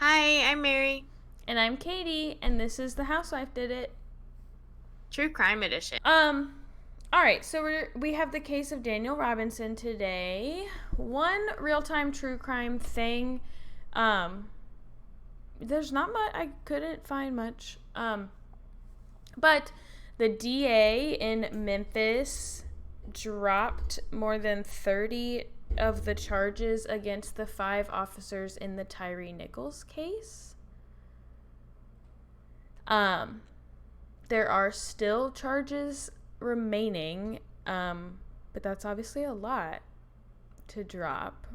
Hi, I'm Mary. And I'm Katie, and this is The Housewife Did It. True Crime Edition. Um, all right, so we have the case of Daniel Robinson today. One real-time true crime thing. Um, there's not much. I couldn't find much. But the DA in Memphis dropped more than 30 of the charges against the 5 officers in the Tyree Nichols case. Um, there are still charges remaining, but that's obviously a lot to drop.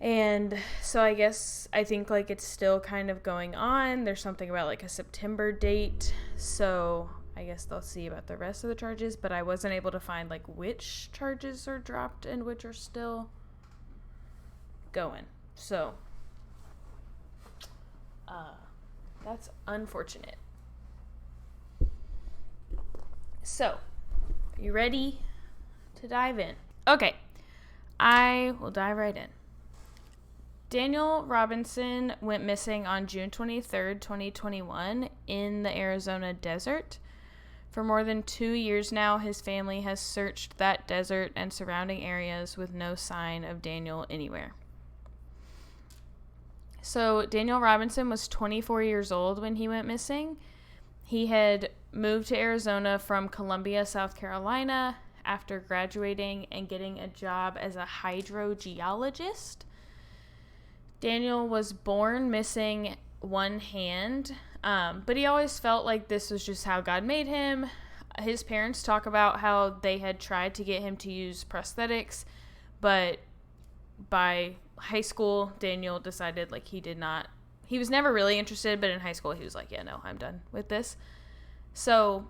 And so I think like it's still kind of going on. There's something about like a September date. So I guess they'll see about the rest of the charges, but I wasn't able to find like which charges are dropped and which are still going. So that's unfortunate. So, are you ready to dive in? Okay, I will dive right in. Daniel Robinson went missing on June 23rd, 2021, in the Arizona desert. For more than 2 years now, his family has searched that desert and surrounding areas with no sign of Daniel anywhere. So, Daniel Robinson was 24 years old when he went missing. He had moved to Arizona from Columbia, South Carolina, after graduating and getting a job as a hydrogeologist. Daniel was born missing one hand, but he always felt like this was just how God made him. His parents talk about how they had tried to get him to use prosthetics, but by high school, Daniel decided like he was never really interested, but in high school he was like, yeah, no, I'm done with this. So,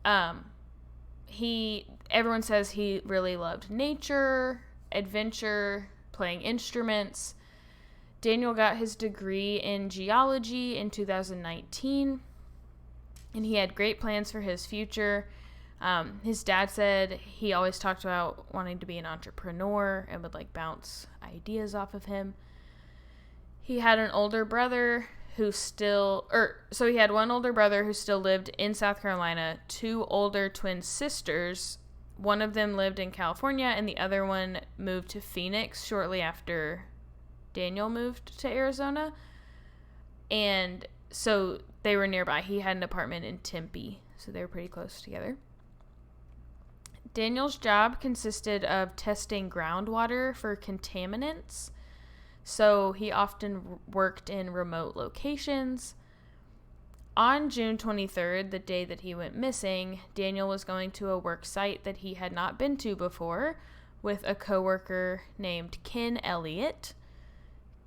everyone says he really loved nature, adventure, playing instruments. Daniel got his degree in geology in 2019, and he had great plans for his future. His dad said he always talked about wanting to be an entrepreneur and would like bounce ideas off of him. He had an older brother he had one older brother who still lived in South Carolina, 2 older twin sisters. One of them lived in California, and the other one moved to Phoenix shortly after Daniel moved to Arizona. And so they were nearby. He had an apartment in Tempe, so they were pretty close together. Daniel's job consisted of testing groundwater for contaminants. So he often worked in remote locations. On June 23rd, the day that he went missing, Daniel was going to a work site that he had not been to before with a coworker named Ken Elliott.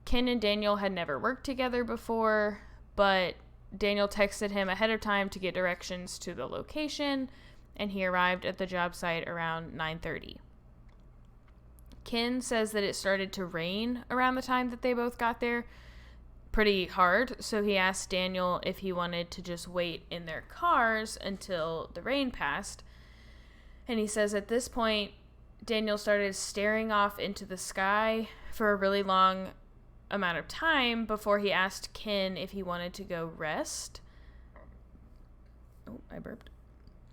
Ken and Daniel had never worked together before, but Daniel texted him ahead of time to get directions to the location, and he arrived at the job site around 9:30. Ken says that it started to rain around the time that they both got there, pretty hard, so he asked Daniel if he wanted to just wait in their cars until the rain passed. And he says at this point, Daniel started staring off into the sky for a really long amount of time before he asked Ken if he wanted to go rest. Oh, I burped.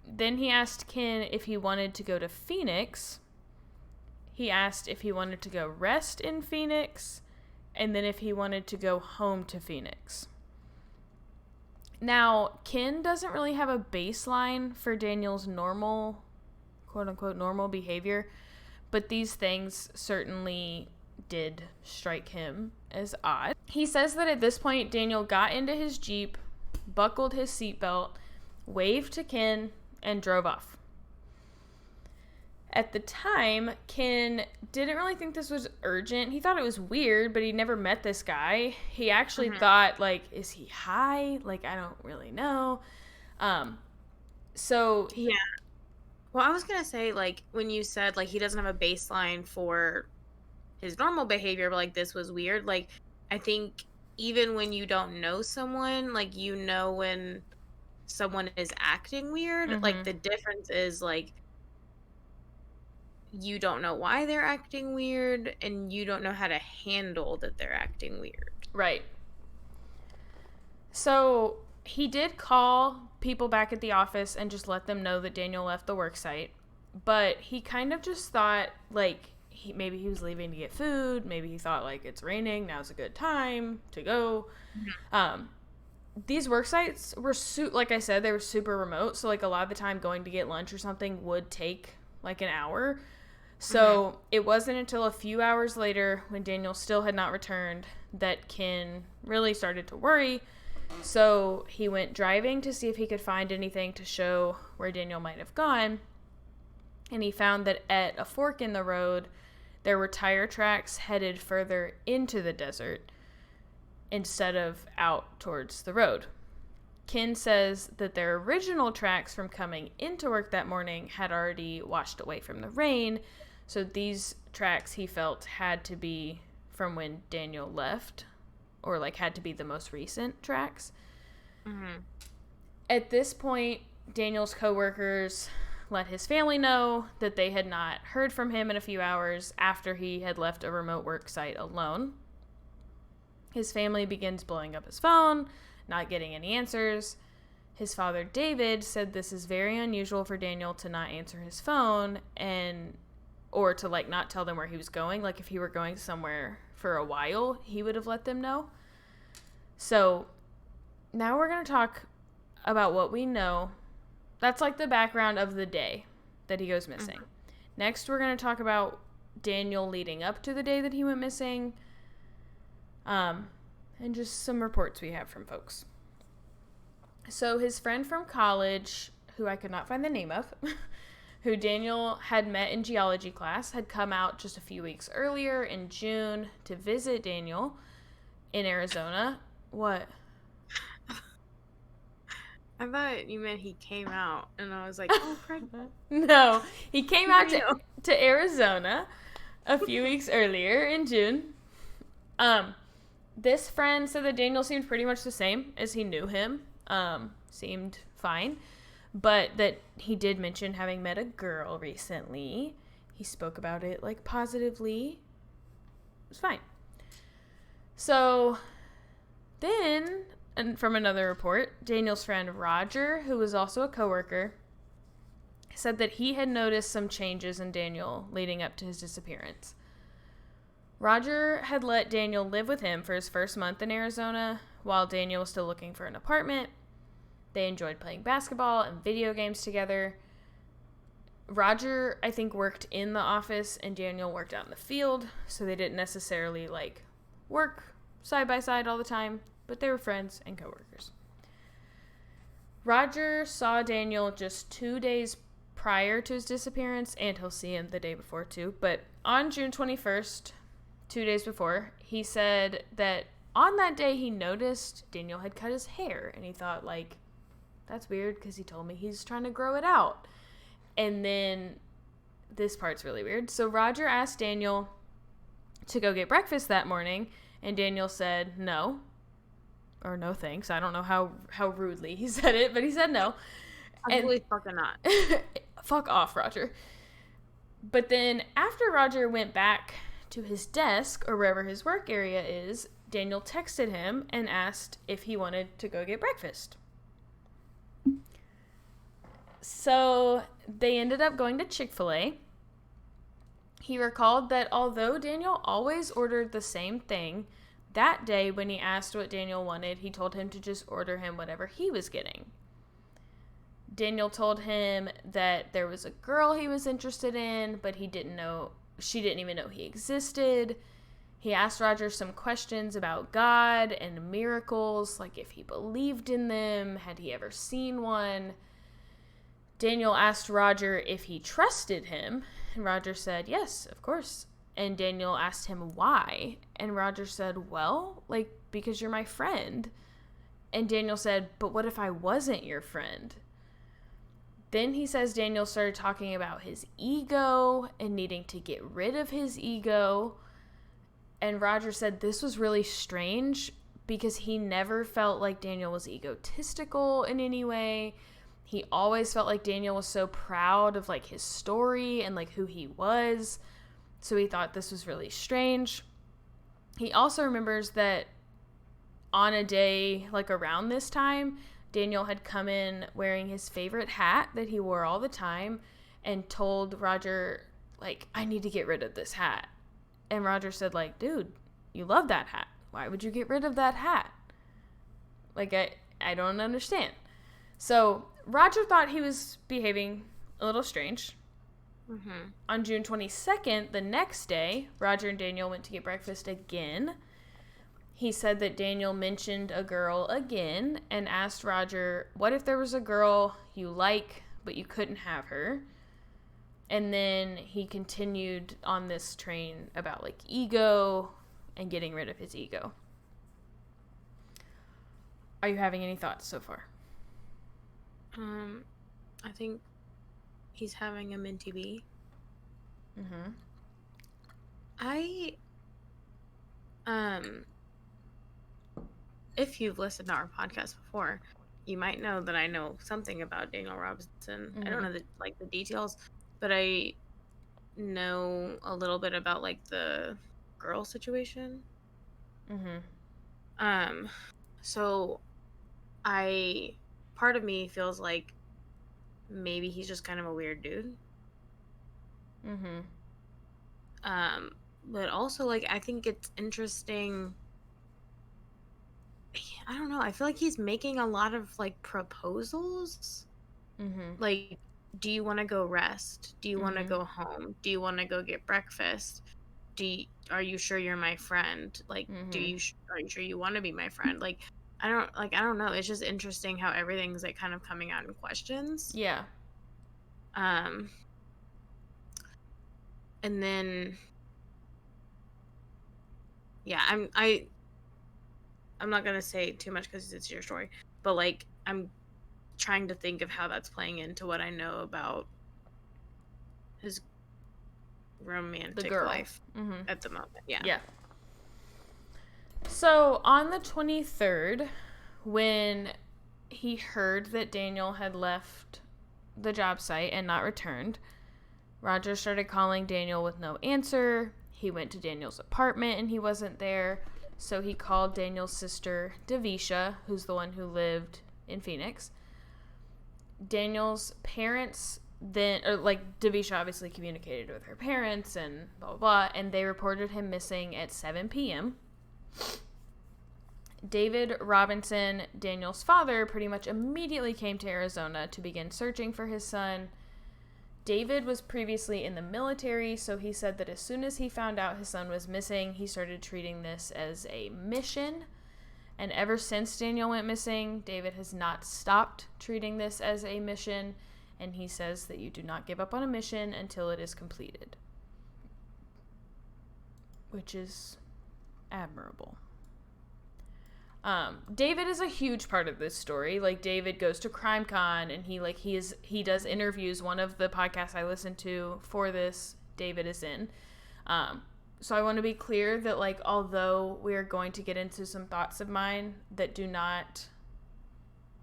Then he asked Ken if he wanted to go to Phoenix. He asked if he wanted to go rest in Phoenix, and then if he wanted to go home to Phoenix. Now, Ken doesn't really have a baseline for Daniel's normal, quote-unquote, normal behavior, but these things certainly did strike him as odd. He says that at this point, Daniel got into his Jeep, buckled his seatbelt, waved to Ken, and drove off. At the time, Ken didn't really think this was urgent. He thought it was weird, but he never met this guy. He actually thought, like, is he high? Like, I don't really know. So... Yeah. Well, I was going to say, like, when you said, like, he doesn't have a baseline for his normal behavior, but, like, this was weird. Like, I think even when you don't know someone, like, you know when someone is acting weird. Like, the difference is, like, you don't know why they're acting weird and you don't know how to handle that they're acting weird. Right. So he did call people back at the office and just let them know that Daniel left the work site. But he kind of just thought, like, maybe he was leaving to get food. Maybe he thought, like, it's raining. Now's a good time to go. These work sites were, like I said, they were super remote. So, like, a lot of the time going to get lunch or something would take, like, an hour. So it wasn't until a few hours later, when Daniel still had not returned, that Ken really started to worry. So he went driving to see if he could find anything to show where Daniel might have gone. And he found that at a fork in the road, there were tire tracks headed further into the desert instead of out towards the road. Ken says that their original tracks from coming into work that morning had already washed away from the rain. So these tracks, he felt, had to be from when Daniel left, or like had to be the most recent tracks. At this point, Daniel's coworkers let his family know that they had not heard from him in a few hours after he had left a remote work site alone. His family begins blowing up his phone, not getting any answers. His father, David, said this is very unusual for Daniel to not answer his phone or to, like, not tell them where he was going. Like, if he were going somewhere for a while, he would have let them know. So now we're going to talk about what we know. That's like the background of the day that he goes missing. Next, we're going to talk about Daniel leading up to the day that he went missing. And just some reports we have from folks. So his friend from college, who I could not find the name of, who Daniel had met in geology class, had come out just a few weeks earlier in June to visit Daniel in Arizona. What? I thought you meant he came out, and I was like, oh, pregnant. No, he came out to Arizona a few weeks earlier in June. This friend said that Daniel seemed pretty much the same as he knew him. Seemed fine. But that he did mention having met a girl recently. He spoke about it, like, positively. It was fine. So then, and from another report, Daniel's friend Roger, who was also a coworker, said that he had noticed some changes in Daniel leading up to his disappearance. Roger had let Daniel live with him for his first month in Arizona while Daniel was still looking for an apartment. They enjoyed playing basketball and video games together. Roger, I think, worked in the office and Daniel worked out in the field, so they didn't necessarily, like, work side by side all the time, but they were friends and coworkers. Roger saw Daniel just 2 days prior to his disappearance, and he'll see him the day before too, but on June 21st, 2 days before, he said that on that day he noticed Daniel had cut his hair, and he thought, like, that's weird because he told me he's trying to grow it out. And then this part's really weird. So Roger asked Daniel to go get breakfast that morning, and Daniel said no, or no thanks. I don't know how rudely he said it, but he said no. Absolutely fucking not. Fuck off, Roger. But then after Roger went back to his desk, or wherever his work area is, Daniel texted him and asked if he wanted to go get breakfast. So they ended up going to Chick-fil-A. He recalled that although Daniel always ordered the same thing, that day when he asked what Daniel wanted, he told him to just order him whatever he was getting. Daniel told him that there was a girl he was interested in, but she didn't even know he existed. He asked Roger some questions about God and miracles, like if he believed in them, had he ever seen one. Daniel asked Roger if he trusted him, and Roger said, yes, of course. And Daniel asked him why, and Roger said, well, like, because you're my friend. And Daniel said, but what if I wasn't your friend? Then he says Daniel started talking about his ego and needing to get rid of his ego. And Roger said this was really strange because he never felt like Daniel was egotistical in any way. He always felt like Daniel was so proud of like his story and like who he was. So he thought this was really strange. He also remembers that on a day like around this time, Daniel had come in wearing his favorite hat that he wore all the time and told Roger, like, I need to get rid of this hat. And Roger said, like, dude, you love that hat. Why would you get rid of that hat? Like, I don't understand. So Roger thought he was behaving a little strange. Mm-hmm. On June 22nd, the next day, Roger and Daniel went to get breakfast again. He said that Daniel mentioned a girl again and asked Roger, what if there was a girl you like, but you couldn't have her? And then he continued on this train about like ego and getting rid of his ego. Are you having any thoughts so far? I think he's having a minty bee. Mm-hmm. If you've listened to our podcast before, you might know that I know something about Daniel Robinson. Mm-hmm. I don't know the details, but I know a little bit about like the girl situation. Mm-hmm. So part of me feels like maybe he's just kind of a weird dude. Mm-hmm. But also like I think it's interesting. I don't know. I feel like he's making a lot of like proposals. Mm-hmm. Like, do you want to go rest? Do you want to Mm-hmm. go home? Do you want to go get breakfast? Are you sure you're my friend? Like, Mm-hmm. are you sure you want to be my friend? Like, I don't know. It's just interesting how everything's like kind of coming out in questions. Yeah. And then yeah, I'm not gonna say too much because it's your story, but like I'm trying to think of how that's playing into what I know about his romantic life at the moment. Yeah. Yeah. So on the 23rd, when he heard that Daniel had left the job site and not returned, Roger started calling Daniel with no answer. He went to Daniel's apartment and he wasn't there. So he called Daniel's sister, Davisha, who's the one who lived in Phoenix. Daniel's parents then, or like Davisha obviously communicated with her parents and blah, blah, blah, and they reported him missing at 7 p.m. David Robinson, Daniel's father, pretty much immediately came to Arizona to begin searching for his son. David was previously in the military, so he said that as soon as he found out his son was missing, he started treating this as a mission. And ever since Daniel went missing, David has not stopped treating this as a mission, and he says that you do not give up on a mission until it is completed, which is admirable. David is a huge part of this story. Like, David goes to CrimeCon and he does interviews. One of the podcasts I listened to for this, David is in. So I want to be clear that, like, although we are going to get into some thoughts of mine that do not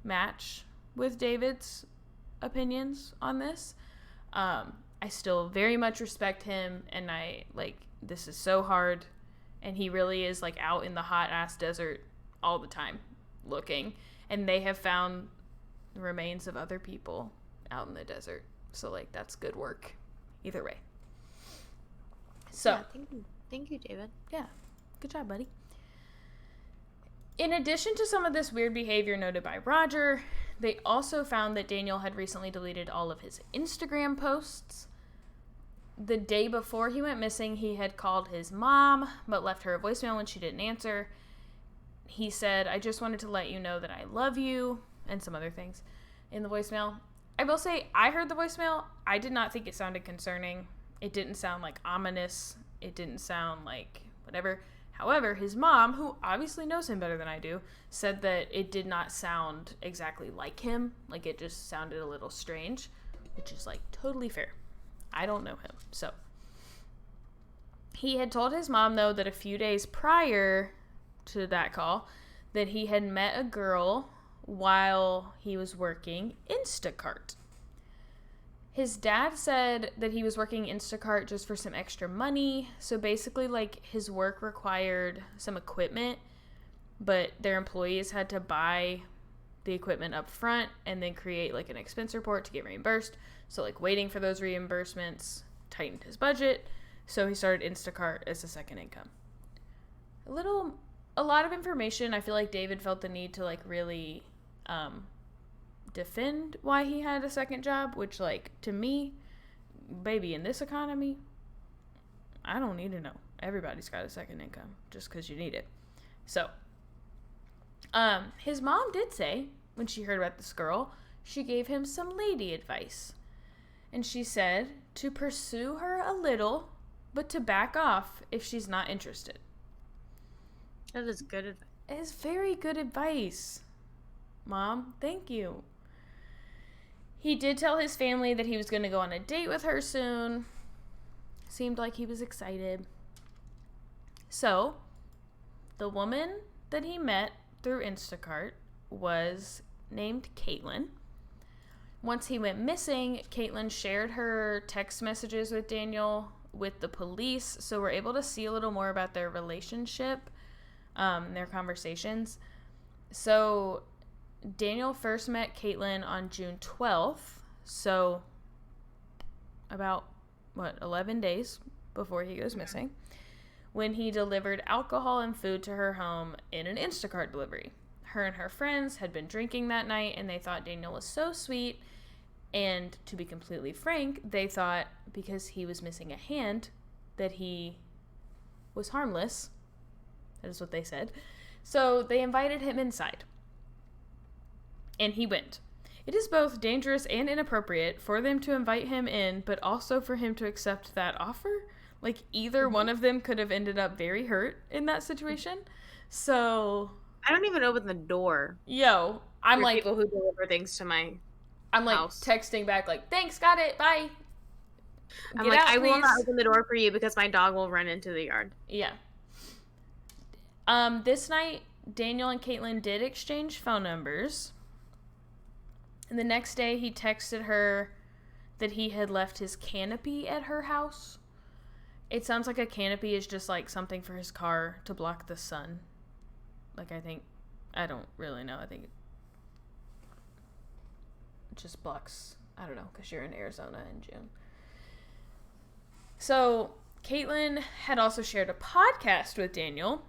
match with David's opinions on this, I still very much respect him, and this is so hard, and he really is, like, out in the hot ass desert all the time looking, and they have found the remains of other people out in the desert. So, like, that's good work either way. So yeah, thank you, David. Yeah, good job, buddy. In addition to some of this weird behavior noted by Roger, they also found that Daniel had recently deleted all of his Instagram posts. The day before he went missing, he had called his mom, but left her a voicemail when she didn't answer. He said, I just wanted to let you know that I love you, and some other things in the voicemail. I will say, I heard the voicemail. I did not think it sounded concerning. It didn't sound, like, ominous. It didn't sound like whatever. However, his mom, who obviously knows him better than I do, said that it did not sound exactly like him. Like, it just sounded a little strange, which is, like, totally fair. I don't know him, so. He had told his mom, though, that a few days prior to that call, that he had met a girl while he was working Instacart. His dad said that he was working Instacart just for some extra money. So basically, like, his work required some equipment, but their employees had to buy the equipment up front and then create, like, an expense report to get reimbursed. So, like, waiting for those reimbursements tightened his budget. So he started Instacart as a second income. A lot of information. I feel like David felt the need to, like, really defend why he had a second job, which, like, to me, baby, in this economy, I don't need to know. Everybody's got a second income just because you need it. So, his mom did say, when she heard about this girl, she gave him some lady advice. And she said to pursue her a little, but to back off if she's not interested. That is good advice. It is very good advice. Mom, thank you. He did tell his family that he was going to go on a date with her soon. Seemed like he was excited. So, the woman that he met through Instacart was named Caitlin. Once he went missing, Caitlin shared her text messages with Daniel with the police, so we're able to see a little more about their relationship, their conversations. So Daniel first met Caitlin on June 12th, so about, 11 days before he goes missing, when he delivered alcohol and food to her home in an Instacart delivery. Her and her friends had been drinking that night, and they thought Daniel was so sweet, and to be completely frank, they thought because he was missing a hand that he was harmless. That is what they said. So they invited him inside. And he went. It is both dangerous and inappropriate for them to invite him in, but also for him to accept that offer. Like, either one of them could have ended up very hurt in that situation. So I don't even open the door. I'm like, people who deliver things to my house. Texting back like, thanks, got it, bye. I'm like, I will not open the door for you because my dog will run into the yard. Yeah. This night, Daniel and Caitlin did exchange phone numbers. And the next day, he texted her that he had left his canopy at her house. It sounds like a canopy is just, like, something for his car to block the sun. Like, I don't really know. I think it just blocks, I don't know, because you're in Arizona in June. So, Caitlin had also shared a podcast with Daniel.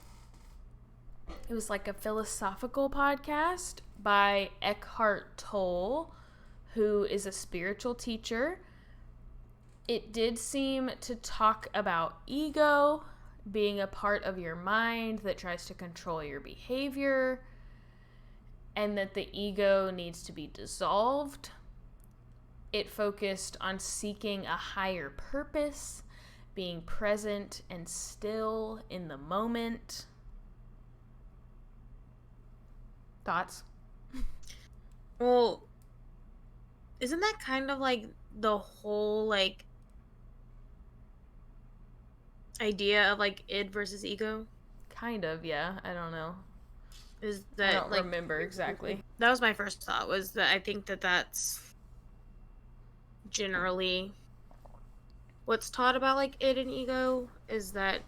It was like a philosophical podcast by Eckhart Tolle, who is a spiritual teacher. It did seem to talk about ego being a part of your mind that tries to control your behavior, and that the ego needs to be dissolved. It focused on seeking a higher purpose, being present and still in the moment. Thoughts? Well, isn't that kind of like the whole, like, idea of, like, id versus ego? Kind of, yeah. I don't know. Is that, I don't like, remember exactly. That was my first thought, was that I think that that's generally what's taught about, like, id and ego, is that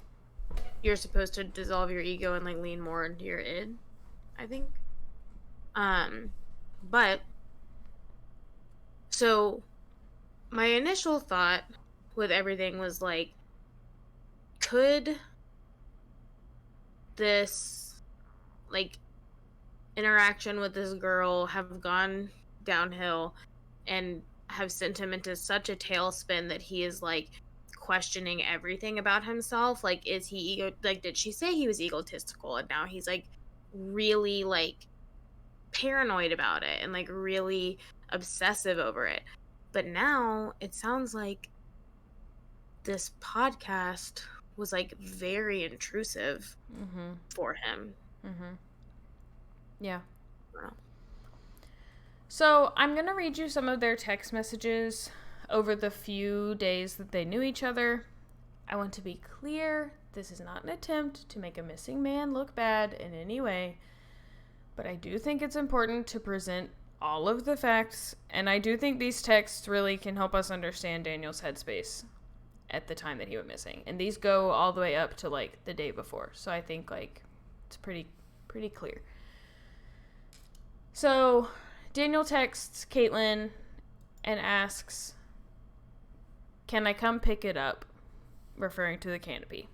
you're supposed to dissolve your ego and, like, lean more into your id, I think. But so my initial thought with everything was, like, could this, like, interaction with this girl have gone downhill and have sent him into such a tailspin that he is, like, questioning everything about himself? Like, is he did she say he was egotistical, and now he's, like, really, like, paranoid about it and, like, really obsessive over it? But now it sounds like this podcast was, like, very intrusive for him. Yeah. So I'm going to read you some of their text messages over the few days that they knew each other. I want to be clear, this is not an attempt to make a missing man look bad in any way, But I do think it's important to present all of the facts, and I do think these texts really can help us understand Daniel's headspace at the time that he went missing. And these go all the way up to like the day before. So I think like it's pretty clear. So Daniel texts Caitlin and asks, "Can I come pick it up?" referring to the canopy.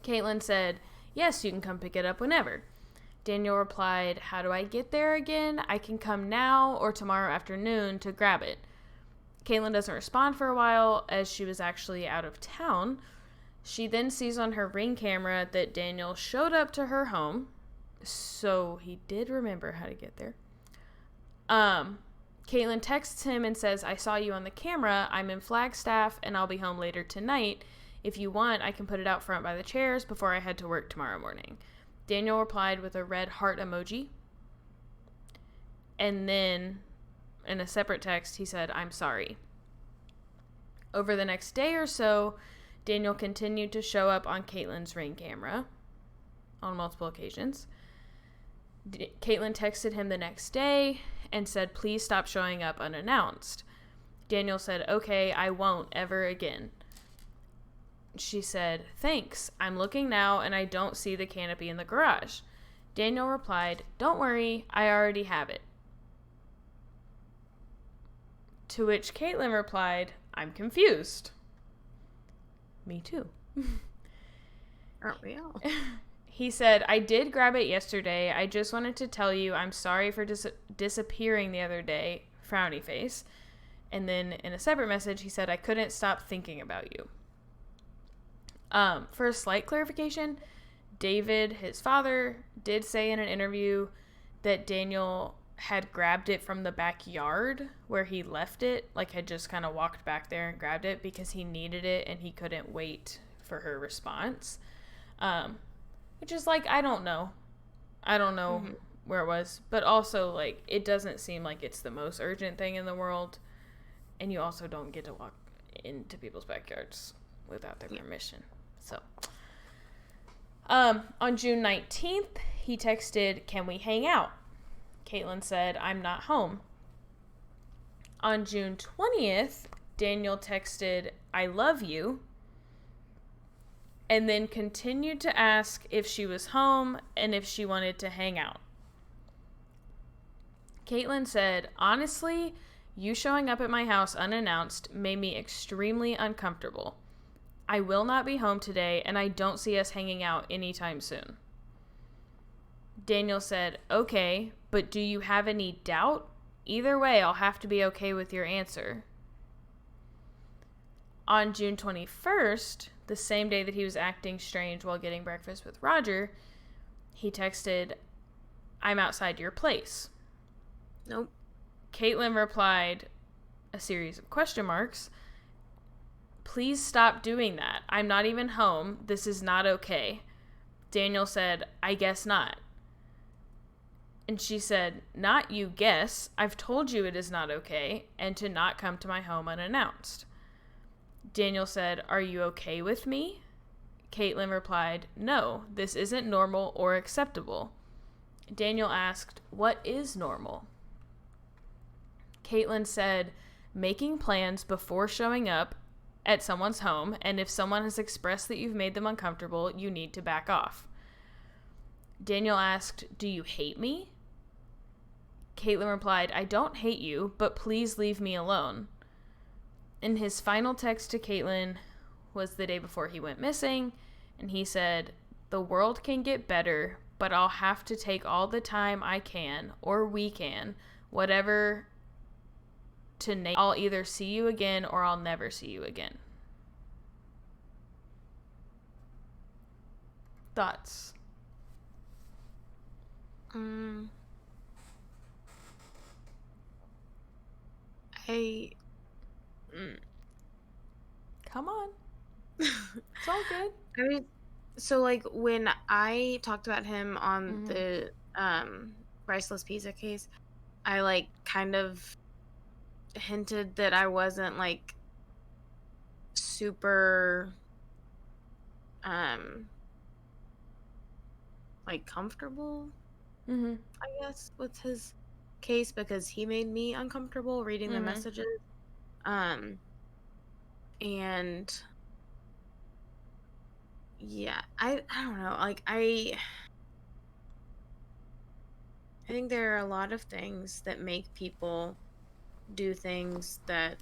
Caitlin said, "Yes, you can come pick it up whenever." Daniel replied, "How do I get there again? I can come now or tomorrow afternoon to grab it." Caitlin doesn't respond for a while as she was actually out of town. She then sees on her Ring camera that Daniel showed up to her home, so he did remember how to get there. Caitlin texts him and says, "I saw you on the camera. I'm in Flagstaff and I'll be home later tonight. If you want, I can put it out front by the chairs before I head to work tomorrow morning." Daniel replied with a red heart emoji. And then, in a separate text, he said, "I'm sorry." Over the next day or so, Daniel continued to show up on Caitlin's Ring camera on multiple occasions. Caitlin texted him the next day and said, "Please stop showing up unannounced." Daniel said, "Okay, I won't ever again." She said, "Thanks. I'm looking now and I don't see the canopy in the garage." Daniel replied, "Don't worry, I already have it." To which Caitlin replied, "I'm confused." Me too. Aren't we all? He said, "I did grab it yesterday. I just wanted to tell you I'm sorry for disappearing the other day." Frowny face. And then in a separate message, he said, "I couldn't stop thinking about you." For a slight clarification, David, his father, did say in an interview that Daniel had grabbed it from the backyard where he left it, like had just kind of walked back there and grabbed it because he needed it and he couldn't wait for her response. Which is like, I don't know where it was, but also like it doesn't seem like it's the most urgent thing in the world, and you also don't get to walk into people's backyards without their permission. So on June 19th, he texted, "Can we hang out?" Caitlin said, "I'm not home." On June 20th, Daniel texted, "I love you," and then continued to ask if she was home and if she wanted to hang out. Caitlin said, "Honestly, you showing up at my house unannounced made me extremely uncomfortable. I will not be home today, and I don't see us hanging out anytime soon." Daniel said, "Okay, but do you have any doubt? Either way, I'll have to be okay with your answer." On June 21st, the same day that he was acting strange while getting breakfast with Roger, he texted, "I'm outside your place." Nope. Caitlin replied, a series of question marks, "Please stop doing that. I'm not even home. This is not okay." Daniel said, "I guess not." And she said, "Not you guess. I've told you it is not okay and to not come to my home unannounced." Daniel said, "Are you okay with me?" Caitlin replied, "No, this isn't normal or acceptable." Daniel asked, "What is normal?" Caitlin said, "Making plans before showing up at someone's home, and if someone has expressed that you've made them uncomfortable, you need to back off." Daniel asked, "Do you hate me?" Caitlin replied, "I don't hate you, but please leave me alone." And his final text to Caitlin was the day before he went missing, and he said, "The world can get better, but I'll have to take all the time I can, or we can, whatever, to I'll either see you again or I'll never see you again." Thoughts? I Come on. It's all good. I mean, so like when I talked about him on the priceless pizza case, I like kind of hinted that I wasn't like super like like comfortable, Mhm. I guess, with his case because he made me uncomfortable reading the Mhm. messages. Um, and yeah, I don't know. Like I think there are a lot of things that make people do things that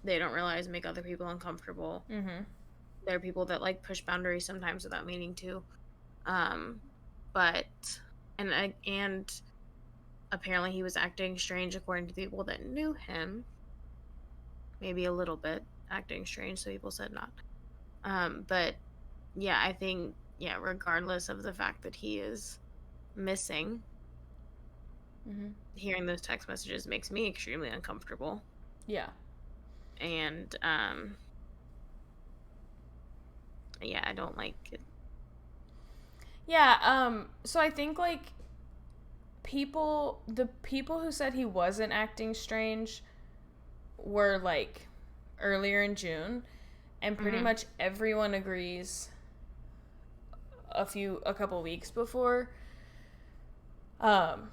they don't realize make other people uncomfortable. Mhm. There are people that like push boundaries sometimes without meaning to. Um, but and apparently he was acting strange according to people that knew him, maybe a little bit acting strange, so people said not. But yeah, I think yeah, regardless of the fact that he is missing, Mhm. hearing those text messages makes me extremely uncomfortable. Yeah. And yeah, I don't like it. Yeah, so I think like the people who said he wasn't acting strange were like earlier in June, and pretty Mhm. much everyone agrees a couple weeks before, um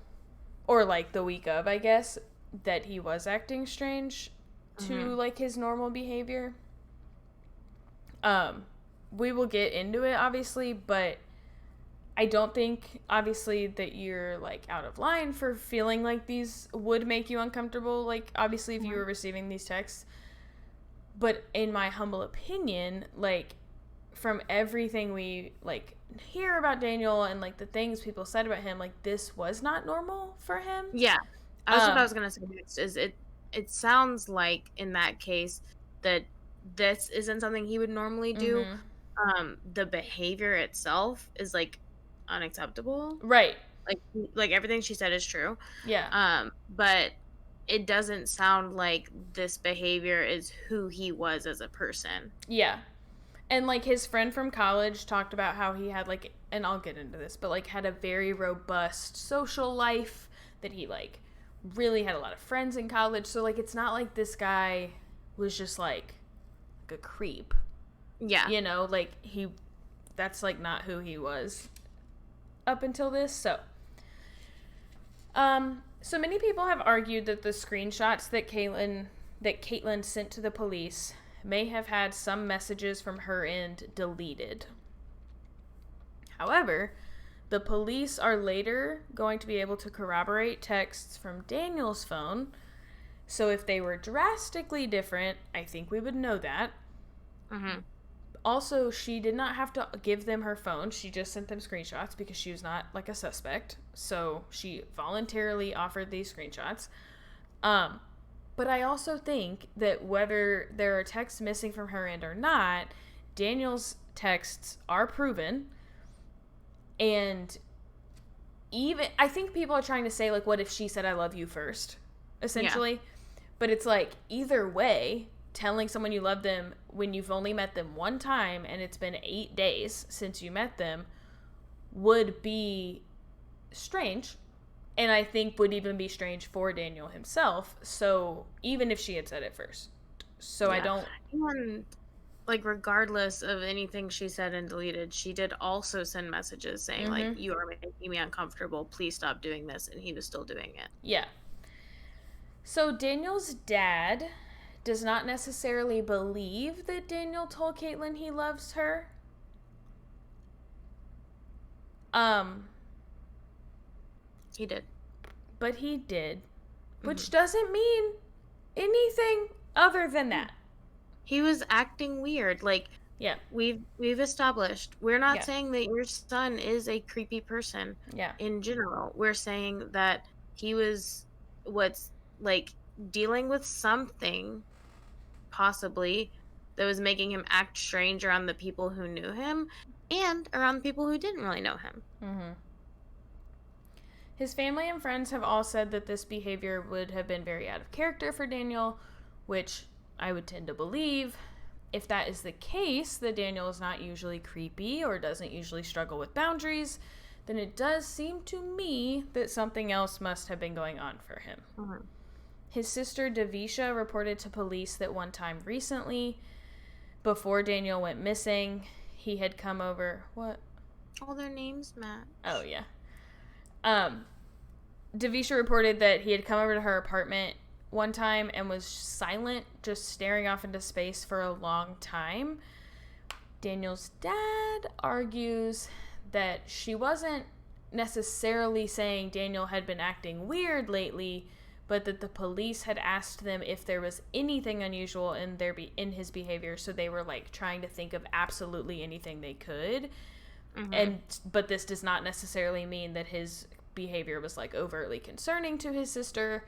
or like the week of, I guess, that he was acting strange to Mhm. like his normal behavior. Um we will get into it obviously, but I don't think obviously that you're like out of line for feeling like these would make you uncomfortable, like obviously if you Mhm. were receiving these texts. But in my humble opinion, like from everything we like hear about Daniel and like the things people said about him, like this was not normal for him. Yeah. That's what I Um was gonna say next. Is it sounds like in that case that this isn't something he would normally do. mhm. The behavior itself is like unacceptable. Right. Like everything she said is true. Yeah. But it doesn't sound like this behavior is who he was as a person. Yeah. And like his friend from college talked about how he had like, and I'll get into this, but like had a very robust social life, that he like really had a lot of friends in college. So like it's not like this guy was just like a creep. Yeah. You know, like he that's like not who he was up until this. So many people have argued that the screenshots that Caitlyn sent to the police may have had some messages from her end deleted. However, the police are later going to be able to corroborate texts from Daniel's phone. So if they were drastically different, I think we would know that. Mhm. Also, she did not have to give them her phone. She just sent them screenshots because she was not like a suspect. So she voluntarily offered these screenshots. Um, but I also think that whether there are texts missing from her end or not, Daniel's texts are proven. And even, I think people are trying to say, like, what if she said, I love you first, Yeah. essentially? But it's like, either way, telling someone you love them when you've only met them one time and it's been 8 days since you met them would be strange. And I think would even be strange for Daniel himself. So even if she had said it first. So I Yeah. don't. And like regardless of anything she said and deleted, she did also send messages saying like Mm-hmm. you are making me uncomfortable. Please stop doing this, and he was still doing it. Yeah. So Daniel's dad does not necessarily believe that Daniel told Caitlyn he loves her. Um, He did. but he did, which Mhm. doesn't mean anything other than Yeah. that. He was acting weird. Like Yeah. we've established, we're not Yeah. saying that your son is a creepy person Yeah. in general. We're saying that he was what's like dealing with something possibly that was making him act strange around the people who knew him and around the people who didn't really know him. Mm-hmm. His family and friends have all said that this behavior would have been very out of character for Daniel, which I would tend to believe. If that is the case, that Daniel is not usually creepy or doesn't usually struggle with boundaries, then it does seem to me that something else must have been going on for him. Mhm. His sister Davisha reported to police that one time recently, before Daniel went missing, he had come over. What? All their names match. Oh, yeah. Um, Devisha reported that he had come over to her apartment one time and was silent, just staring off into space for a long time. Daniel's dad argues that she wasn't necessarily saying Daniel had been acting weird lately, but that the police had asked them if there was anything unusual in his behavior, so they were like trying to think of absolutely anything they could. Mm-hmm. But this does not necessarily mean that his behavior was like overtly concerning to his sister.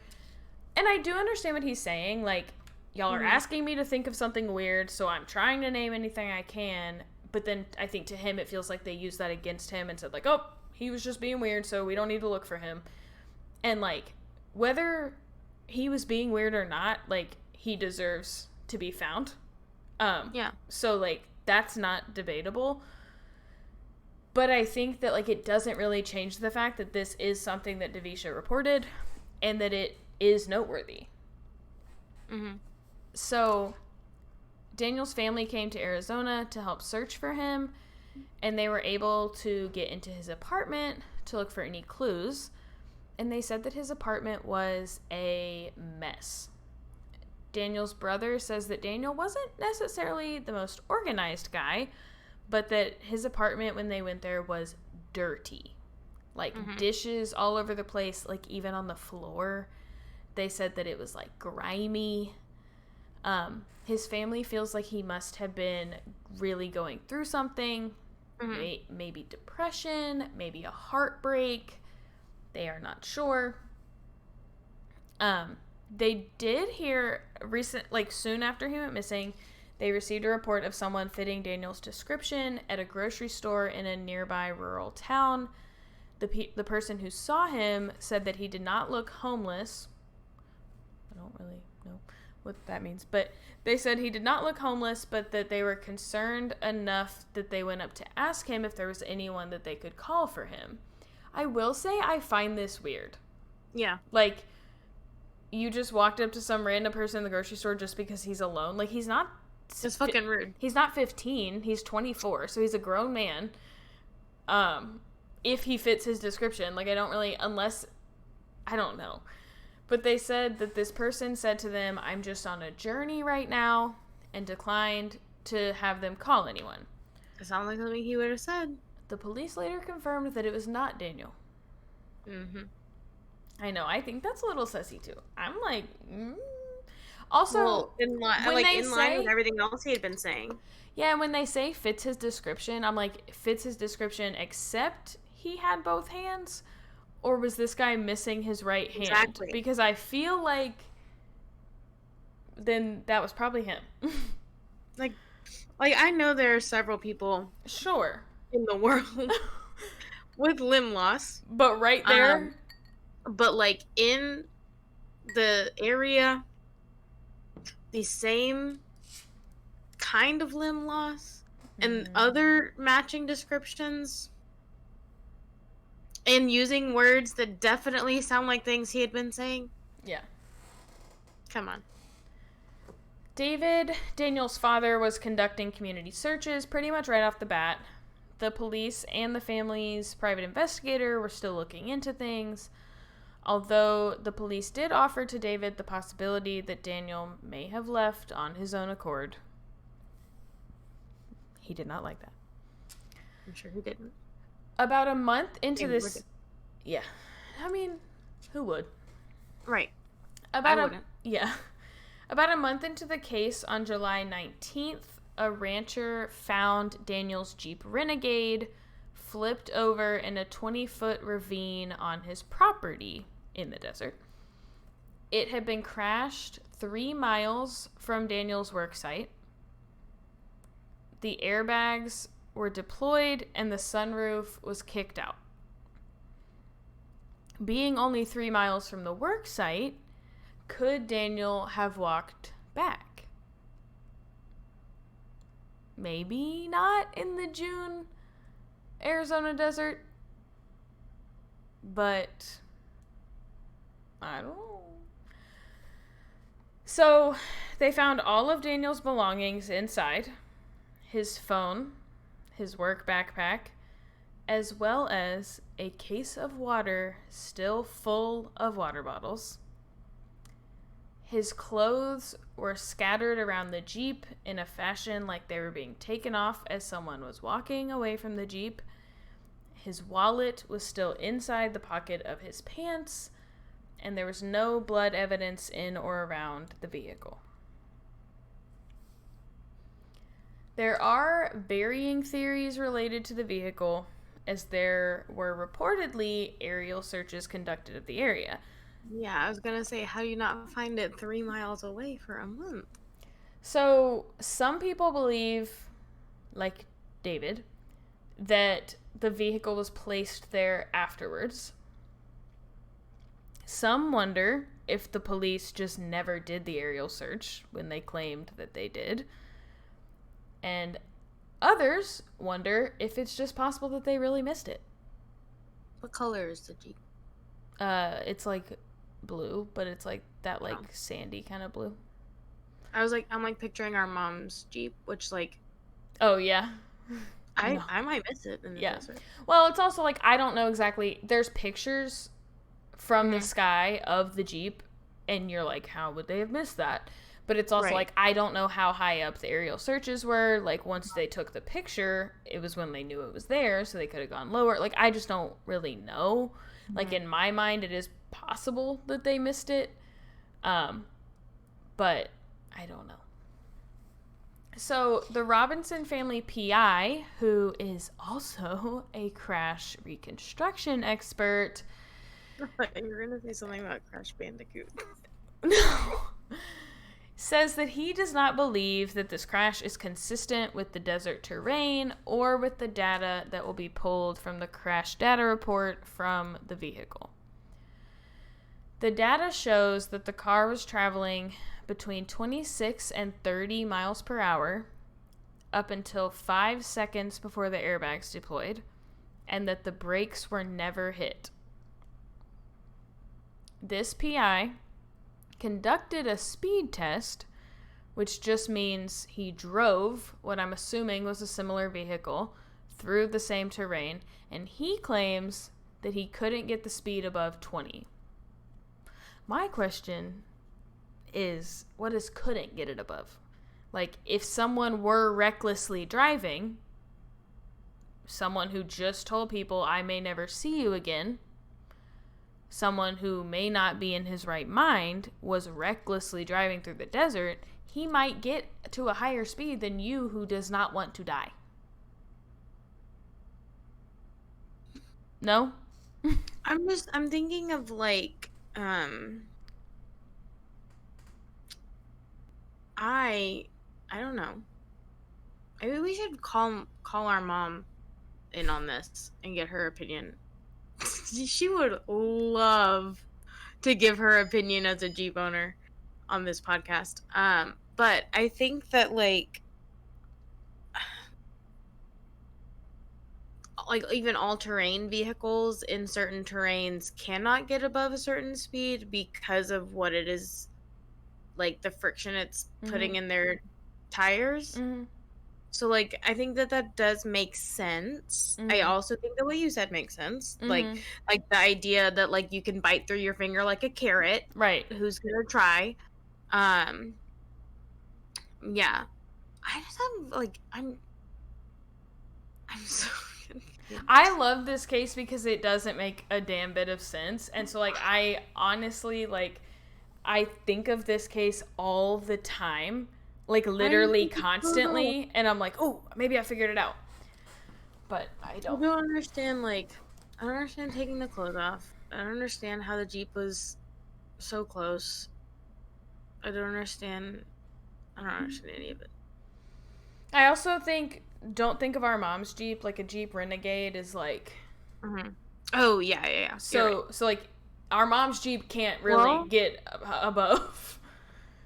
And I do understand what he's saying. Like, y'all are asking me to think of something weird, so I'm trying to name anything I can. But then I think to him it feels like they used that against him and said, like, oh, he was just being weird, so we don't need to look for him. And, like, whether he was being weird or not, like, he deserves to be found. Yeah. So, like, that's not debatable. But I think that, like, it doesn't really change the fact that this is something that Devisha reported and that it is noteworthy. Mm-hmm. So, Daniel's family came to Arizona to help search for him, and they were able to get into his apartment to look for any clues. And they said that his apartment was a mess. Daniel's brother says that Daniel wasn't necessarily the most organized guy, but that his apartment when they went there was dirty. Like, dishes all over the place, like even on the floor. They said that it was like grimy. His family feels like he must have been really going through something. Maybe depression, maybe a heartbreak. They are not sure. They did hear soon after he went missing, they received a report of someone fitting Daniel's description at a grocery store in a nearby rural town. The person who saw him said that he did not look homeless. I don't really know what that means, but they said he did not look homeless, but that they were concerned enough that they went up to ask him if there was anyone that they could call for him. I will say I find this weird. Yeah. Like, you just walked up to some random person in the grocery store just because he's alone. Like, he's not... It's fucking rude. He's not 15. He's 24, so he's a grown man. If he fits his description. Like, I don't really... Unless... I don't know. But they said that this person said to them, I'm just on a journey right now, and declined to have them call anyone. It sounds like something he would have said. The police later confirmed that it was not Daniel. Mm-hmm. I know. I think that's a little sussy, too. I'm like... Also, well, in line with everything else he had been saying. Yeah, and when they say fits his description, I'm like, fits his description except he had both hands? Or was this guy missing his right hand? Exactly. Because I feel like then that was probably him. like I know there are several people sure in the world with limb loss. But right there. But like in the area, the same kind of limb loss and other matching descriptions and using words that definitely sound like things he had been saying. Yeah. Come on. David, Daniel's father, was conducting community searches pretty much right off the bat. The police and the family's private investigator were still looking into things, although the police did offer to David the possibility that Daniel may have left on his own accord. He did not like that. I'm sure he didn't. About a month into this... Yeah. I mean, who would? Right. I wouldn't. Yeah. About a month into the case, on July 19th, a rancher found Daniel's Jeep Renegade flipped over in a 20-foot ravine on his property in the desert. It had been crashed 3 miles from Daniel's work site. The airbags were deployed and the sunroof was kicked out. Being only 3 miles from the work site, could Daniel have walked back? Maybe not in the June Arizona desert, but I don't know. So they found all of Daniel's belongings inside: his phone, his work backpack, as well as a case of water still full of water bottles. His clothes were scattered around the Jeep in a fashion like they were being taken off as someone was walking away from the Jeep. His wallet was still inside the pocket of his pants, and there was no blood evidence in or around the vehicle. There are varying theories related to the vehicle, as there were reportedly aerial searches conducted of the area. Yeah, I was gonna say, how do you not find it 3 miles away for a month? So, some people believe, like David, that the vehicle was placed there afterwards. Some wonder if the police just never did the aerial search when they claimed that they did. And others wonder if it's just possible that they really missed it. What color is the Jeep? It's like blue, but it's like that sandy kind of blue. I'm like picturing our mom's Jeep, which like Oh yeah. I might miss it in the desert. Well, it's also like I don't know exactly. There's pictures from the sky of the Jeep, and you're like, how would they have missed that? But it's also like I don't know how high up the aerial searches were. Like once they took the picture, it was when they knew it was there, so they could have gone lower. Like I just don't really know. Like in my mind, it is possible that they missed it, but I don't know. So the Robinson family PI, who is also a crash reconstruction expert, You're gonna say something about Crash Bandicoot. no, says that he does not believe that this crash is consistent with the desert terrain or with the data that will be pulled from the crash data report from the vehicle. The data shows that the car was traveling between 26 and 30 miles per hour up until 5 seconds before the airbags deployed, and that the brakes were never hit. This PI conducted a speed test, which just means he drove what I'm assuming was a similar vehicle through the same terrain, and he claims that he couldn't get the speed above 20. My question is, what is couldn't get it above? Like, if someone were recklessly driving, someone who just told people, I may never see you again, someone who may not be in his right mind was recklessly driving through the desert, he might get to a higher speed than you who does not want to die. No? I'm thinking of like I don't know. Maybe we should call our mom in on this and get her opinion. She would love to give her opinion as a Jeep owner on this podcast. But I think that like even all-terrain vehicles in certain terrains cannot get above a certain speed because of what it is, like the friction it's putting in their tires. So like I think that does make sense. I also think the way you said makes sense. Like the idea that like you can bite through your finger like a carrot. Right. Who's gonna try? Yeah. I just have like I'm so I love this case because it doesn't make a damn bit of sense. And so like I honestly like I think of this case all the time, like literally constantly, and I'm like, oh, maybe I figured it out. But I don't. I don't understand, like, I don't understand taking the clothes off. I don't understand how the Jeep was so close. I don't understand any of it. I also don't think of our mom's Jeep, like a Jeep Renegade is like... Oh, yeah. So like, our mom's Jeep can't really get above.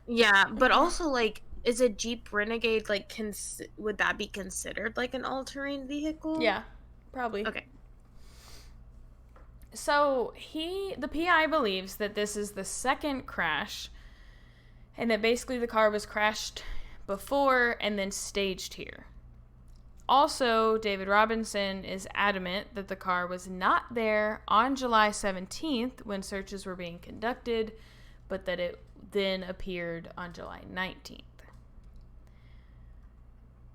Yeah, but also, like, is a Jeep Renegade, like, would that be considered, like, an all-terrain vehicle? Yeah, probably. Okay. So, the PI believes that this is the second crash, and that basically the car was crashed before and then staged here. Also, David Robinson is adamant that the car was not there on July 17th when searches were being conducted, but that it then appeared on July 19th.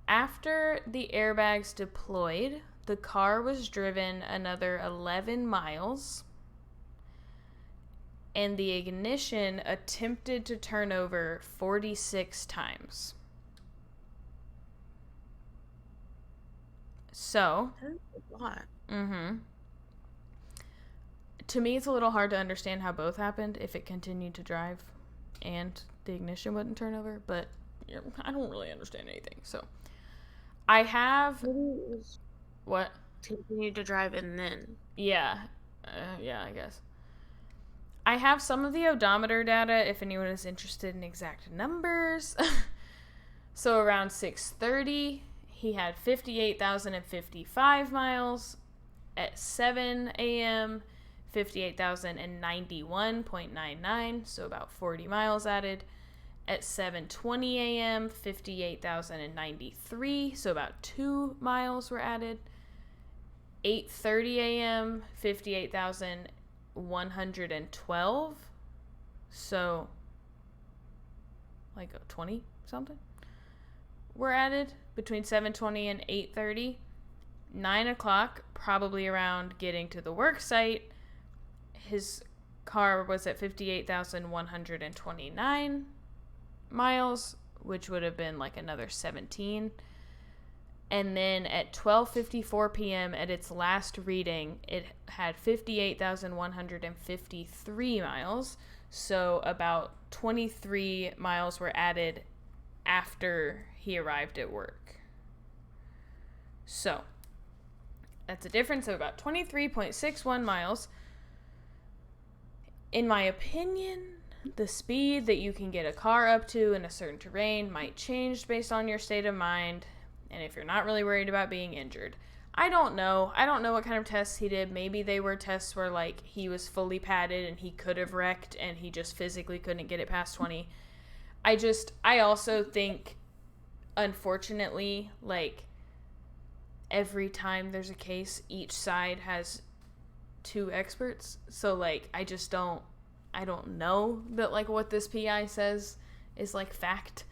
After the airbags deployed, the car was driven another 11 miles, and the ignition attempted to turn over 46 times. So, That's a lot. To me, it's a little hard to understand how both happened if it continued to drive and the ignition wouldn't turn over, but I don't really understand anything. So, I have. Maybe it was What? continued to drive and then. Yeah. Yeah, I guess. I have some of the odometer data if anyone is interested in exact numbers. So, around 6:30, he had 58,055 miles. At 7 a.m., 58,091.99, so about 40 miles added. At 7:20 a.m., 58,093, so about 2 miles were added. 8:30 a.m., 58,112, so like 20 something were added between 7:20 and 8:30. 9 o'clock, probably around getting to the work site, his car was at 58,129 miles, which would have been like another 17. And then at 12:54 p.m. at its last reading, it had 58,153 miles. So about 23 miles were added after he arrived at work. So that's a difference of about 23.61 miles. In my opinion, the speed that you can get a car up to in a certain terrain might change based on your state of mind and if you're not really worried about being injured. I don't know. I don't know what kind of tests he did. Maybe they were tests where, like, he was fully padded and he could have wrecked and he just physically couldn't get it past 20. I also think, unfortunately, like, every time there's a case, each side has two experts. So, like, I don't know that, like, what this PI says is, like, fact.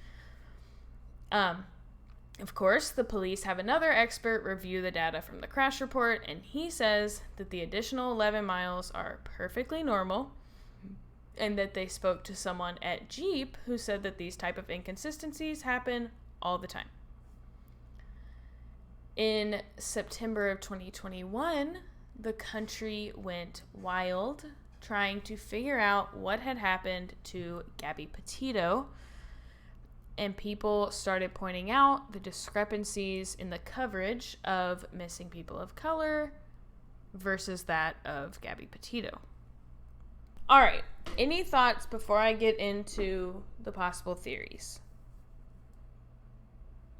Of course, the police have another expert review the data from the crash report, and he says that the additional 11 miles are perfectly normal, and that they spoke to someone at Jeep who said that these type of inconsistencies happen all the time. In September of 2021, the country went wild trying to figure out what had happened to Gabby Petito, and people started pointing out the discrepancies in the coverage of missing people of color versus that of Gabby Petito. All right, any thoughts before I get into the possible theories?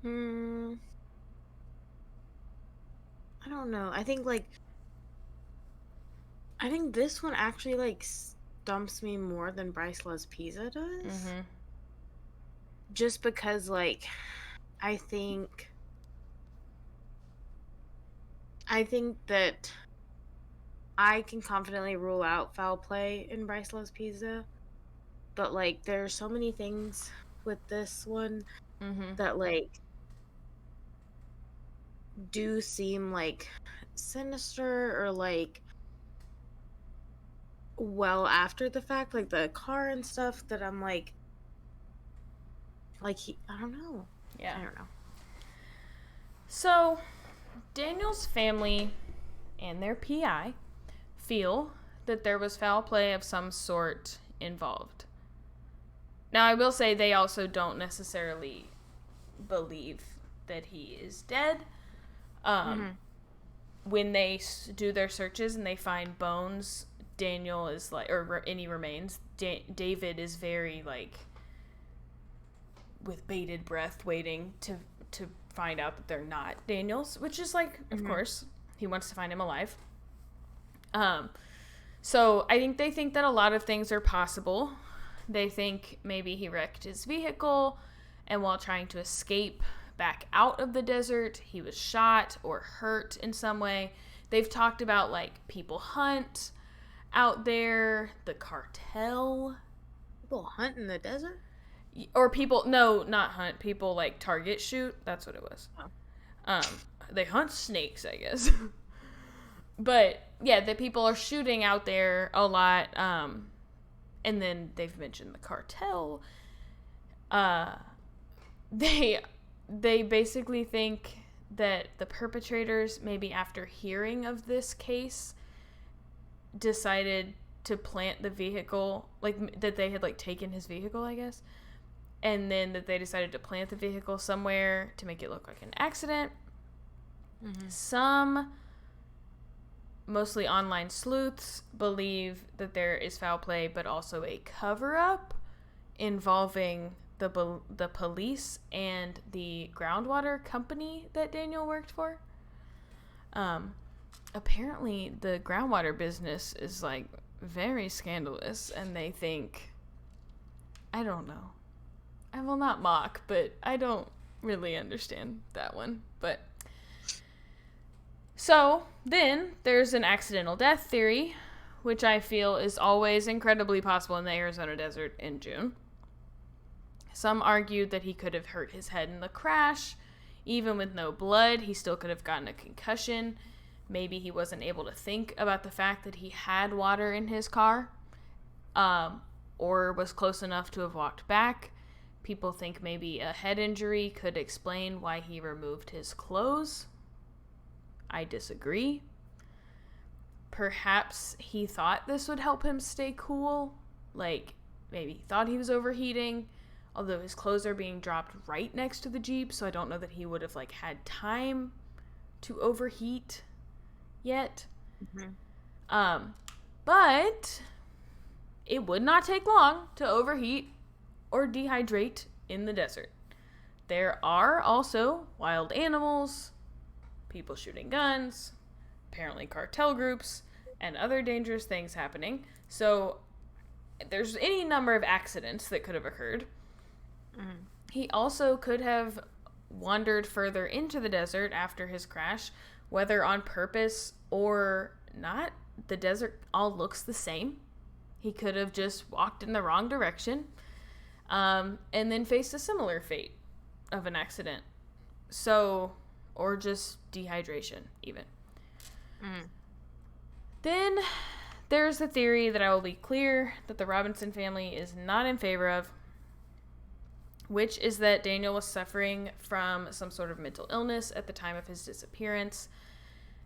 I don't know. I think this one actually, like, stumps me more than Bryce Loves Pizza does. Mm-hmm. Just because, like, I think that I can confidently rule out foul play in Bryce Loves Pizza, but, like, there are so many things with this one that, like, do seem, like, sinister or, like, well after the fact, like the car and stuff, that I'm like I don't know. Yeah. I don't know. So, Daniel's family and their PI feel that there was foul play of some sort involved. Now, I will say they also don't necessarily believe that he is dead. When they do their searches and they find bones, Daniel is like, or any remains, David is very, like, with bated breath waiting to find out that they're not Daniel's, which is, like, of course, he wants to find him alive. So I think they think that a lot of things are possible. They think maybe he wrecked his vehicle, and while trying to escape back out of the desert, he was shot or hurt in some way. They've talked about, like, people hunt out there, the cartel. People hunt in the desert? Or people, no, not hunt, people, like, target shoot. That's what it was. Oh. They hunt snakes, I guess. But, yeah, the people are shooting out there a lot. And then they've mentioned the cartel. They basically think that the perpetrators, maybe after hearing of this case, decided to plant the vehicle, like, that they had, like, taken his vehicle, I guess. And then that they decided to plant the vehicle somewhere to make it look like an accident. Mm-hmm. Some, mostly online sleuths, believe that there is foul play, but also a cover-up involving the police and the groundwater company that Daniel worked for. Apparently, the groundwater business is, like, very scandalous, and they think, I don't know. I will not mock, but I don't really understand that one. But so then there's an accidental death theory, which I feel is always incredibly possible in the Arizona desert in June. Some argued that he could have hurt his head in the crash. Even with no blood, he still could have gotten a concussion. Maybe he wasn't able to think about the fact that he had water in his car, or was close enough to have walked back. People think maybe a head injury could explain why he removed his clothes. I disagree. Perhaps he thought this would help him stay cool. Like, maybe he thought he was overheating. Although his clothes are being dropped right next to the Jeep, so I don't know that he would have, like, had time to overheat yet. Mm-hmm. But it would not take long to overheat or dehydrate in the desert. There are also wild animals, people shooting guns, apparently cartel groups, and other dangerous things happening. So there's any number of accidents that could have occurred. Mm-hmm. He also could have wandered further into the desert after his crash, whether on purpose or not. The desert all looks the same. He could have just walked in the wrong direction, and then faced a similar fate of an accident. So, or just dehydration, even. Mm. Then there's the theory that I will be clear that the Robinson family is not in favor of, which is that Daniel was suffering from some sort of mental illness at the time of his disappearance.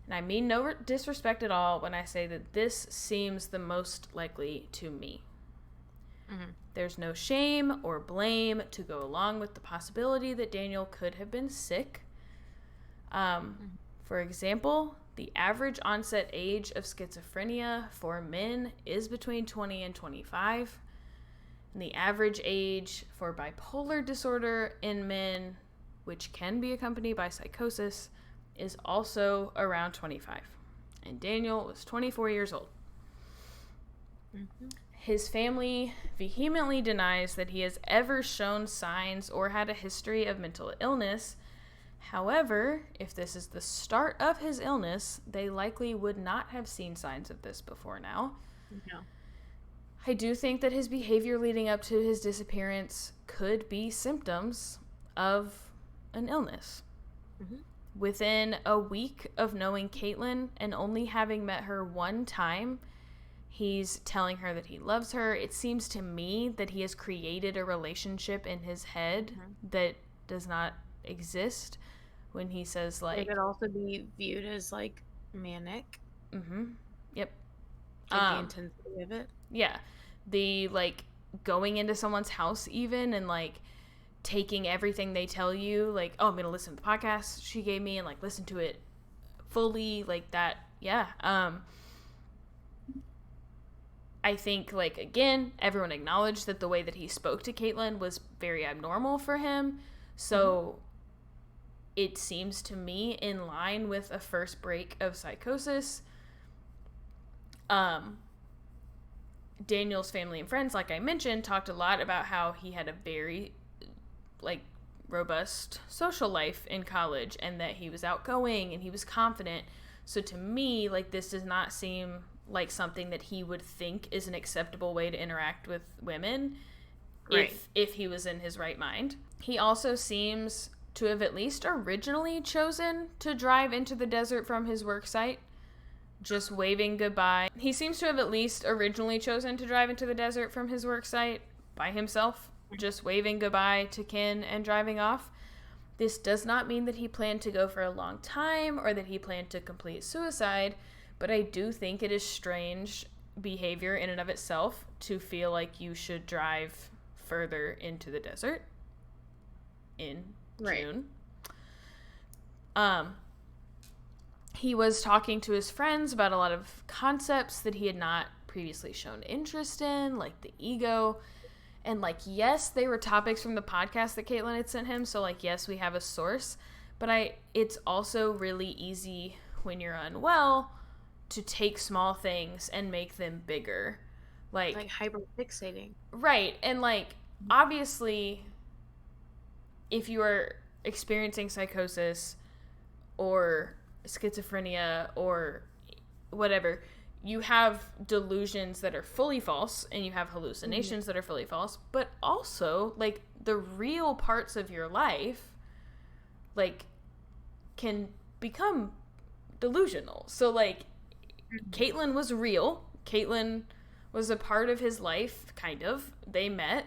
And I mean no disrespect at all when I say that this seems the most likely to me. Mm-hmm. There's no shame or blame to go along with the possibility that Daniel could have been sick. For example, the average onset age of schizophrenia for men is between 20 and 25. And the average age for bipolar disorder in men, which can be accompanied by psychosis, is also around 25. And Daniel was 24 years old. Mm-hmm. His family vehemently denies that he has ever shown signs or had a history of mental illness. However, if this is the start of his illness, they likely would not have seen signs of this before now. No. I do think that his behavior leading up to his disappearance could be symptoms of an illness. Mm-hmm. Within a week of knowing Caitlin and only having met her one time, he's telling her that he loves her. It seems to me that he has created a relationship in his head that does not exist when he says, like... It could also be viewed as, like, manic. Mm-hmm. Yep. Like the intensity of it. Yeah. The, like, going into someone's house even and, like, taking everything they tell you. Like, oh, I'm going to listen to the podcast she gave me and, like, listen to it fully. Like, that. Yeah. I think, like, again, everyone acknowledged that the way that he spoke to Caitlin was very abnormal for him. So it seems to me in line with a first break of psychosis. Daniel's family and friends, like I mentioned, talked a lot about how he had a very, like, robust social life in college and that he was outgoing and he was confident. So to me, like, this does not seem like something that he would think is an acceptable way to interact with women Right. if he was in his right mind. He also seems to have at least originally chosen to drive into the desert from his work site, just waving goodbye. He seems to have at least originally chosen to drive into the desert from his work site by himself, just waving goodbye to kin and driving off. This does not mean that he planned to go for a long time or that he planned to complete suicide, but I do think it is strange behavior in and of itself to feel like you should drive further into the desert in June. He was talking to his friends about a lot of concepts that he had not previously shown interest in, like the ego. And, like, yes, they were topics from the podcast that Caitlin had sent him. So, like, yes, we have a source. But it's also really easy when you're unwell to take small things and make them bigger. Like hyperfixating. Right. And, like, obviously, if you are experiencing psychosis or schizophrenia or whatever, you have delusions that are fully false and you have hallucinations that are fully false, but also, like, the real parts of your life, like, can become delusional. So, like, Caitlin was real. Caitlin was a part of his life, kind of. They met.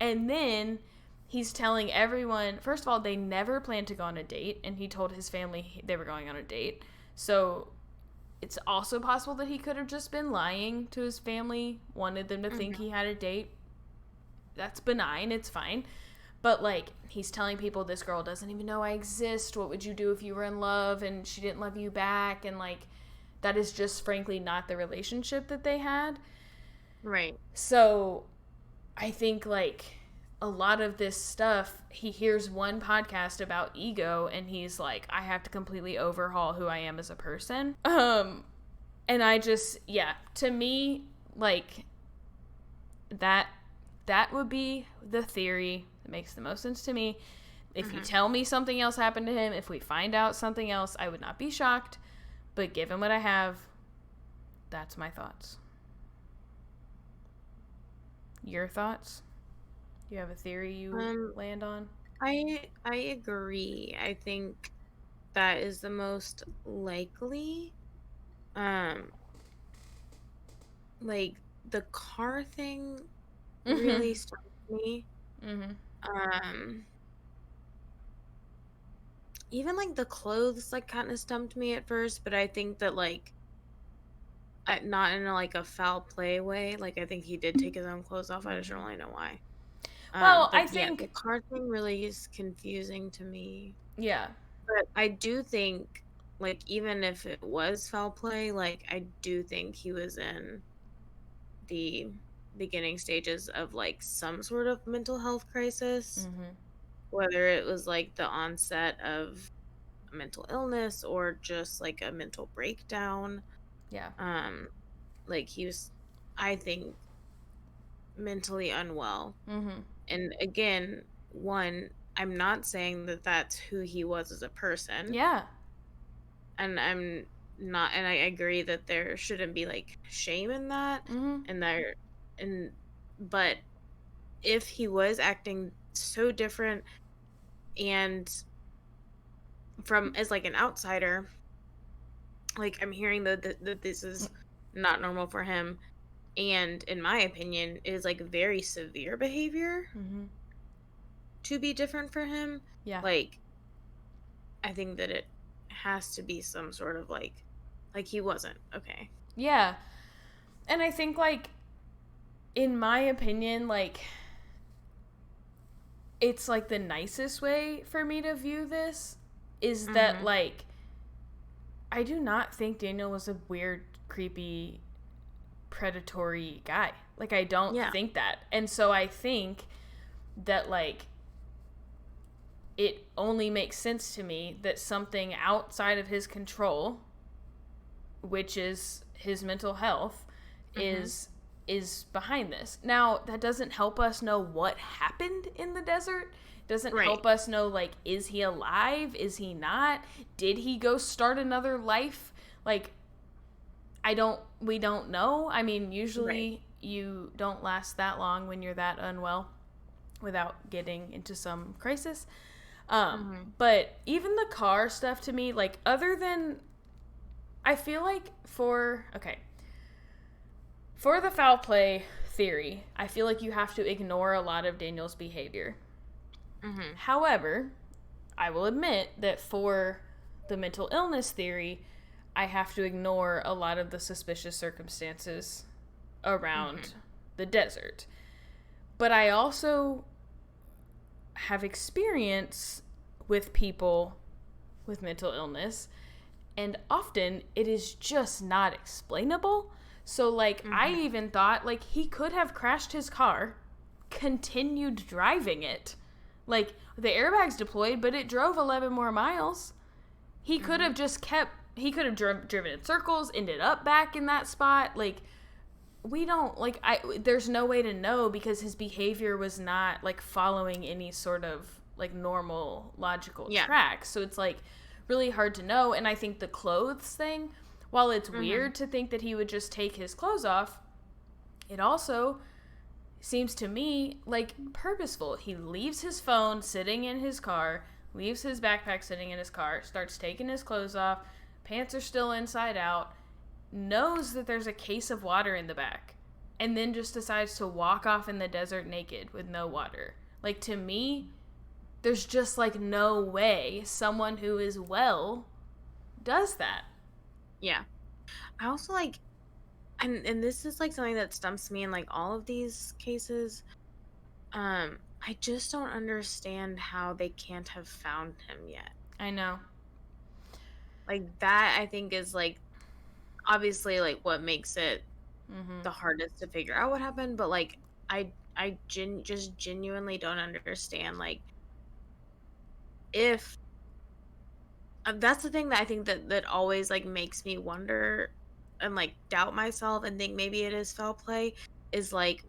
And then he's telling everyone, first of all, they never planned to go on a date, and he told his family they were going on a date. So it's also possible that he could have just been lying to his family, wanted them to think he had a date. That's benign. It's fine. But, like, he's telling people, this girl doesn't even know I exist. What would you do if you were in love and she didn't love you back? And, like, that is just frankly not the relationship that they had. Right. So I think, like, a lot of this stuff, he hears one podcast about ego and he's like, I have to completely overhaul who I am as a person. And I just, yeah, to me, like, that would be the theory that makes the most sense to me. If you tell me something else happened to him, if we find out something else, I would not be shocked. But given what I have, that's my thoughts. Your thoughts? You have a theory you land on? I agree. I think that is the most likely. Like, the car thing really stuck me. Even, like, the clothes, like, kind of stumped me at first, but I think that, like, not in a foul play way. Like, I think he did take his own clothes off. I just don't really know why. Well, but I think the car thing really is confusing to me. Yeah. But I do think, like, even if it was foul play, like, I do think he was in the beginning stages of, like, some sort of mental health crisis. Whether it was, like, the onset of a mental illness or just, like, a mental breakdown. Yeah. Like, he was, I think, mentally unwell. And again, I'm not saying that that's who he was as a person. Yeah. And I'm not, and I agree that there shouldn't be, like, shame in that. But if he was acting so different and as, like, an outsider, like, I'm hearing that this is not normal for him, and in my opinion it is, like, very severe behavior to be different for him. Yeah. Like, I think that it has to be some sort of, like he wasn't okay. Yeah. And I think, like, in my opinion, like, it's, like, the nicest way for me to view this is that, like, I do not think Daniel was a weird, creepy, predatory guy. Like, I don't think that. And so I think that, like, it only makes sense to me that something outside of his control, which is his mental health, is is behind this. Now, that doesn't help us know what happened in the desert. Doesn't Right. help us know, like, is he alive? Is he not? Did he go start another life? Like, we don't know. I mean, Right. usually you don't last that long when you're that unwell without getting into some crisis. Mm-hmm. But even the car stuff to me, like, other than, I feel like for the foul play theory, I feel like you have to ignore a lot of Daniel's behavior. Mm-hmm. However, I will admit that for the mental illness theory, I have to ignore a lot of the suspicious circumstances Mm-hmm. around the desert. But I also have experience with people with mental illness, and often it is just not explainable. So, like, I Mm-hmm. even thought, like, he could have crashed his car, continued driving it. Like, the airbags deployed, but it drove 11 more miles. He could Mm-hmm. have he could have driven in circles, ended up back in that spot. Like, we don't, like, there's no way to know because his behavior was not, like, following any sort of, like, normal logical Yeah. track. So it's, like, really hard to know. And I think the clothes thing, while it's Mm-hmm. weird to think that he would just take his clothes off, it also seems to me like purposeful. He leaves his phone sitting in his car, leaves his backpack sitting in his car, starts taking his clothes off, pants are still inside out, knows that there's a case of water in the back, and then just decides to walk off in the desert naked with no water. Like, to me, there's just, like, no way someone who is well does that. Yeah. I also like, and this is like something that stumps me in like all of these cases. I just don't understand how they can't have found him yet. I know. Like that I think is like obviously like what makes it Mm-hmm. the hardest to figure out what happened, but like just genuinely don't understand like if that's the thing that I think that always like makes me wonder and like doubt myself and think maybe it is foul play is like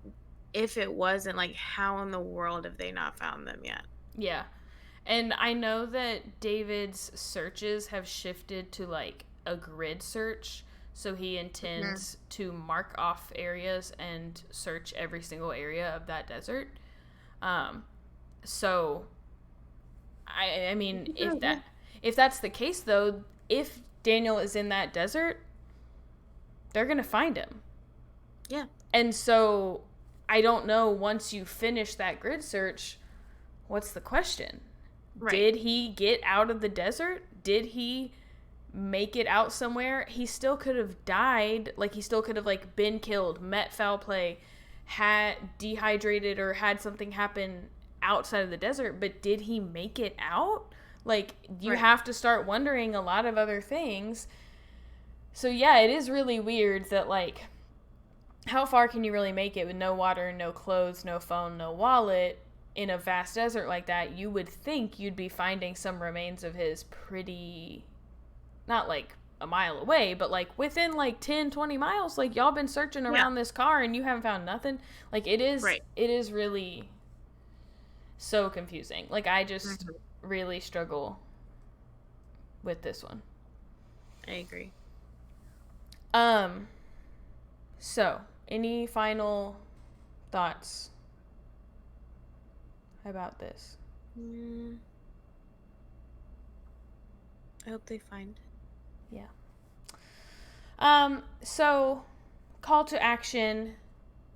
if it wasn't like how in the world have they not found them yet? Yeah. And I know that David's searches have shifted to, like, a grid search. So he Mhm. intends to mark off areas and search every single area of that desert. Um, so I mean, Yeah. if that's the case though, if Daniel is in that desert, they're gonna find him. Yeah. And so I don't know, once you finish that grid search, what's the question? Right. Did he get out of the desert? Did he make it out somewhere? He still could have died. Like, he still could have, like, been killed, met foul play, had dehydrated, or had something happen outside of the desert. But did he make it out? Like, you Right. have to start wondering a lot of other things. So yeah, it is really weird that, like, how far can you really make it with no water, no clothes, no phone, no wallet in a vast desert like that? You would think you'd be finding some remains of his pretty, not like a mile away, but like within like 10, 20 miles. Like, y'all been searching Yeah. around this car and you haven't found nothing. Like, Right. it is really so confusing. Like, I just Mhm. really struggle with this one. I agree. Um, so any final thoughts about this? Mm, I hope they find. Yeah. So call to action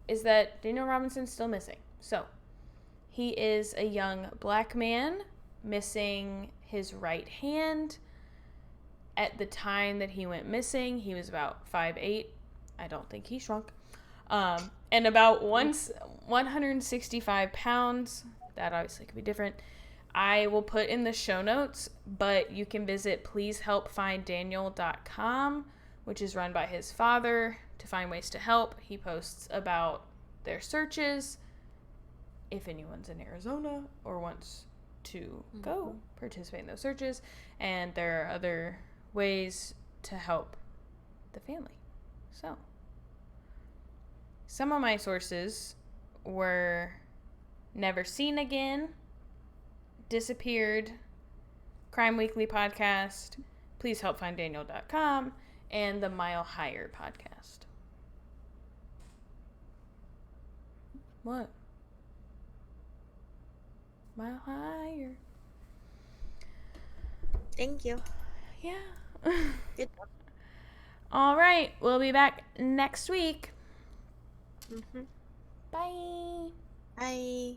is that Daniel Robinson's still missing. So he is a young black man missing his right hand. At the time that he went missing, he was about 5'8". I don't think he shrunk. And about 165 pounds. That obviously could be different. I will put in the show notes, but you can visit pleasehelpfinddaniel.com, which is run by his father to find ways to help. He posts about their searches if anyone's in Arizona or wants to go Mhm. participate in those searches, and there are other ways to help the family. So, Some of my sources were Never Seen Again, Disappeared, Crime Weekly podcast, Please Help Find Daniel.com, and the Mile Higher podcast. What? Mile Higher. Thank you. Yeah. Good job. All right. We'll be back next week. Mm-hmm. Bye. Bye.